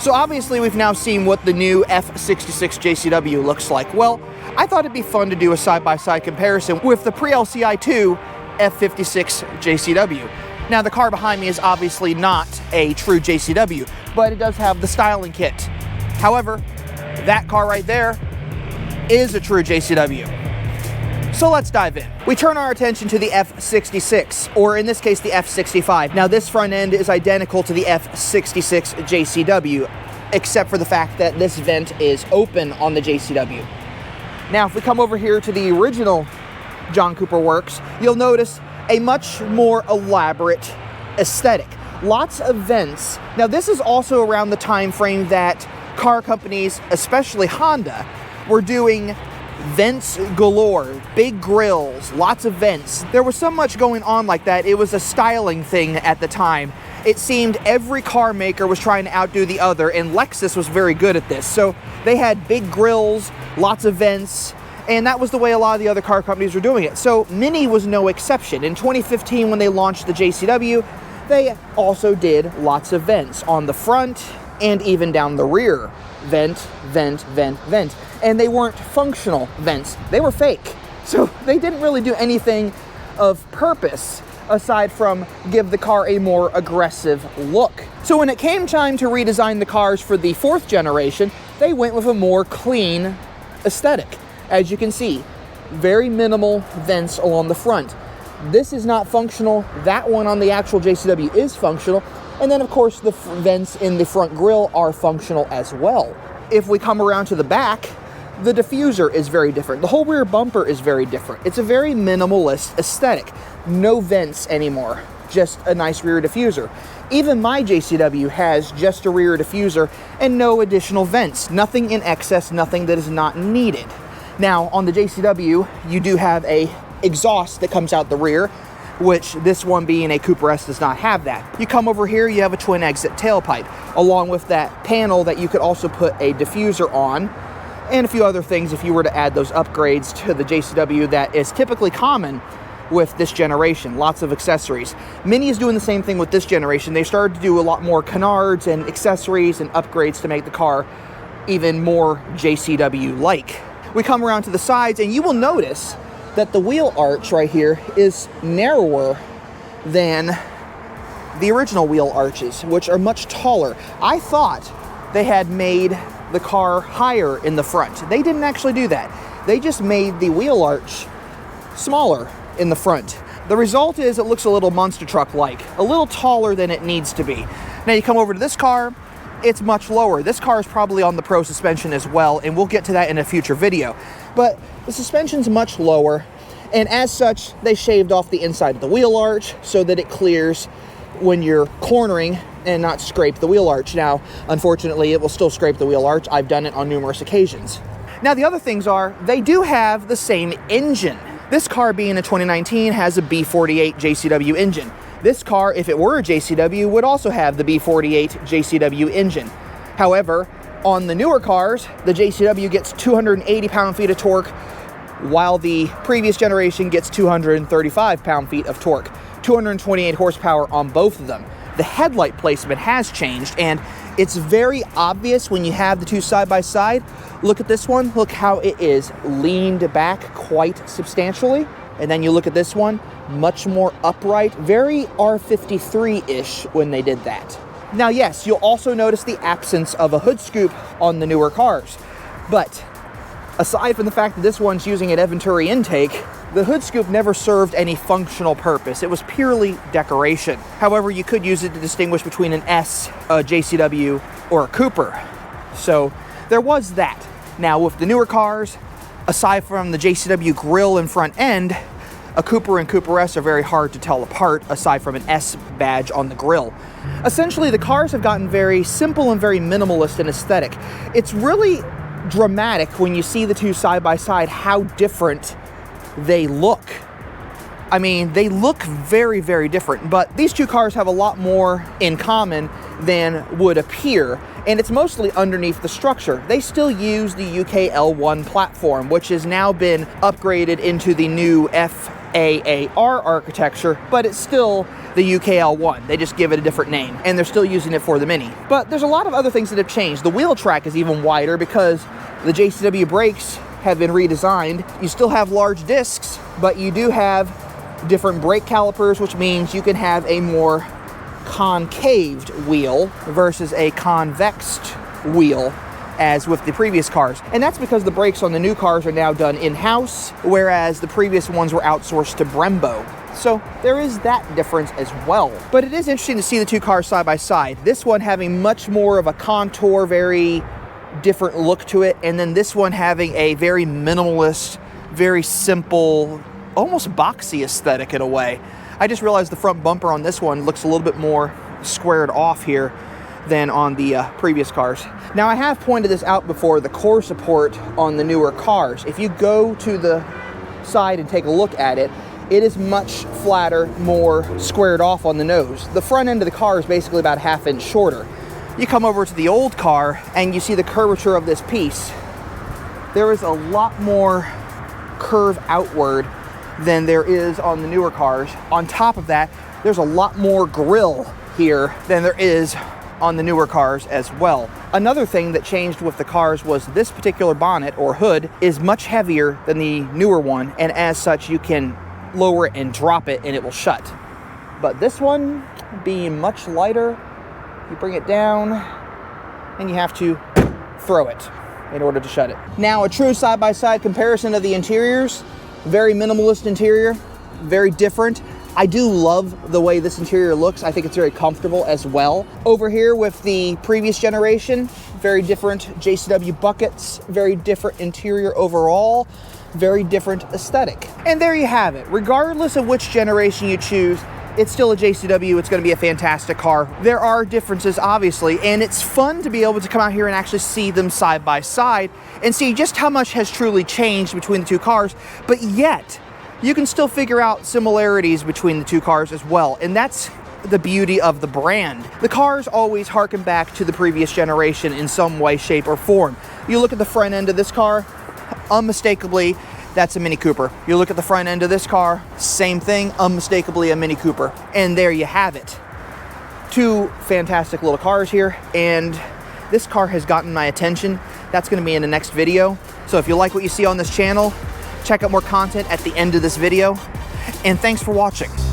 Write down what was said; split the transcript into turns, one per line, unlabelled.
So obviously we've now seen what the new F56 JCW looks like. Well, I thought it'd be fun to do a side-by-side comparison with the pre-LCI 2 F56 JCW. Now the car behind me is obviously not a true JCW, but it does have the styling kit. However, that car right there is a true JCW. So let's dive in. We turn our attention to the F56, or in this case, the F65. Now this front end is identical to the F66 JCW, except for the fact that this vent is open on the JCW. Now, if we come over here to the original John Cooper Works, you'll notice a much more elaborate aesthetic. Lots of vents. Now this is also around the time frame that car companies, especially Honda, were doing vents galore, big grills, lots of vents. There was so much going on like that, it was a styling thing at the time. It seemed every car maker was trying to outdo the other, and Lexus was very good at this. So they had big grills, lots of vents, and that was the way a lot of the other car companies were doing it. So Mini was no exception. In 2015, when they launched the JCW, they also did lots of vents on the front and even down the rear. Vent, vent, vent, vent. And they weren't functional vents. They were fake. So they didn't really do anything of purpose aside from give the car a more aggressive look. So when it came time to redesign the cars for the 4th generation, they went with a more clean aesthetic. As you can see, very minimal vents along the front. This is not functional. That one on the actual JCW is functional. And then, of course, the vents in the front grille are functional as well. If we come around to the back, the diffuser is very different. The whole rear bumper is very different. It's a very minimalist aesthetic. No vents anymore, just a nice rear diffuser. Even my JCW has just a rear diffuser and no additional vents. Nothing in excess, nothing that is not needed. Now, on the JCW, you do have a exhaust that comes out the rear, which this one being a Cooper S does not have that. You come over here, you have a twin exit tailpipe, along with that panel that you could also put a diffuser on, and a few other things if you were to add those upgrades to the JCW that is typically common with this generation. Lots of accessories. Mini is doing the same thing with this generation. They started to do a lot more canards and accessories and upgrades to make the car even more JCW-like. We come around to the sides, and you will notice that the wheel arch right here is narrower than the original wheel arches, which are much taller. I thought they had made the car higher in the front. They didn't actually do that. They just made the wheel arch smaller in the front. The result is it looks a little monster truck-like, a little taller than it needs to be. Now you come over to this car, it's much lower. This car is probably on the Pro suspension as well, and we'll get to that in a future video. But the suspension's much lower, and as such, they shaved off the inside of the wheel arch so that it clears when you're cornering and not scrape the wheel arch. Now, unfortunately, it will still scrape the wheel arch. I've done it on numerous occasions. Now, the other things are, they do have the same engine. This car being a 2019 has a B48 JCW engine. This car, if it were a JCW, would also have the B48 JCW engine. However, on the newer cars, the JCW gets 280 pound-feet of torque, while the previous generation gets 235 pound-feet of torque. 228 horsepower on both of them. The headlight placement has changed, and it's very obvious when you have the two side by side. Look at this one. Look how it is leaned back quite substantially. And then you look at this one, much more upright, very R53-ish when they did that. Now, yes, you'll also notice the absence of a hood scoop on the newer cars. But aside from the fact that this one's using an Venturi intake, the hood scoop never served any functional purpose. It was purely decoration. However, you could use it to distinguish between an S, a JCW, or a Cooper. So there was that. Now, with the newer cars, aside from the JCW grille and front end, a Cooper and Cooper S are very hard to tell apart aside from an S badge on the grille. Essentially, the cars have gotten very simple and very minimalist in aesthetic. It's really dramatic when you see the two side by side how different they look. I mean, they look very, very different, but these two cars have a lot more in common than would appear, and it's mostly underneath the structure. They still use the UK L1 platform, which has now been upgraded into the new F AAR architecture, but it's still the UKL1. They just give it a different name, and they're still using it for the Mini. But there's a lot of other things that have changed. The wheel track is even wider because the JCW brakes have been redesigned. You still have large discs, but you do have different brake calipers, which means you can have a more concaved wheel versus a convexed wheel as with the previous cars. And that's because the brakes on the new cars are now done in-house, whereas the previous ones were outsourced to Brembo. So there is that difference as well. But it is interesting to see the two cars side by side. This one having much more of a contour, very different look to it, and then this one having a very minimalist, very simple, almost boxy aesthetic in a way. I just realized the front bumper on this one looks a little bit more squared off here than on the previous cars. Now, I have pointed this out before, the core support on the newer cars. If you go to the side and take a look at it, it is much flatter, more squared off on the nose. The front end of the car is basically about 1/2 inch shorter. You come over to the old car and you see the curvature of this piece. There is a lot more curve outward than there is on the newer cars. On top of that, there's a lot more grille here than there is on the newer cars as well. Another thing that changed with the cars was this particular bonnet or hood is much heavier than the newer one, and as such you can lower it and drop it and it will shut. But this one being much lighter, you bring it down and you have to throw it in order to shut it. Now, a true side-by-side comparison of the interiors. Very minimalist interior, very different. I do love the way this interior looks. I think it's very comfortable as well. Over here with the previous generation, very different JCW buckets, very different interior overall, very different aesthetic. And there you have it. Regardless of which generation you choose, it's still a JCW. It's going to be a fantastic car. There are differences, obviously, and it's fun to be able to come out here and actually see them side by side and see just how much has truly changed between the two cars, but yet you can still figure out similarities between the two cars as well, and that's the beauty of the brand. The cars always harken back to the previous generation in some way, shape, or form. You look at the front end of this car, unmistakably, that's a Mini Cooper. You look at the front end of this car, same thing, unmistakably a Mini Cooper. And there you have it. Two fantastic little cars here, and this car has gotten my attention. That's gonna be in the next video. So if you like what you see on this channel, check out more content at the end of this video. And thanks for watching.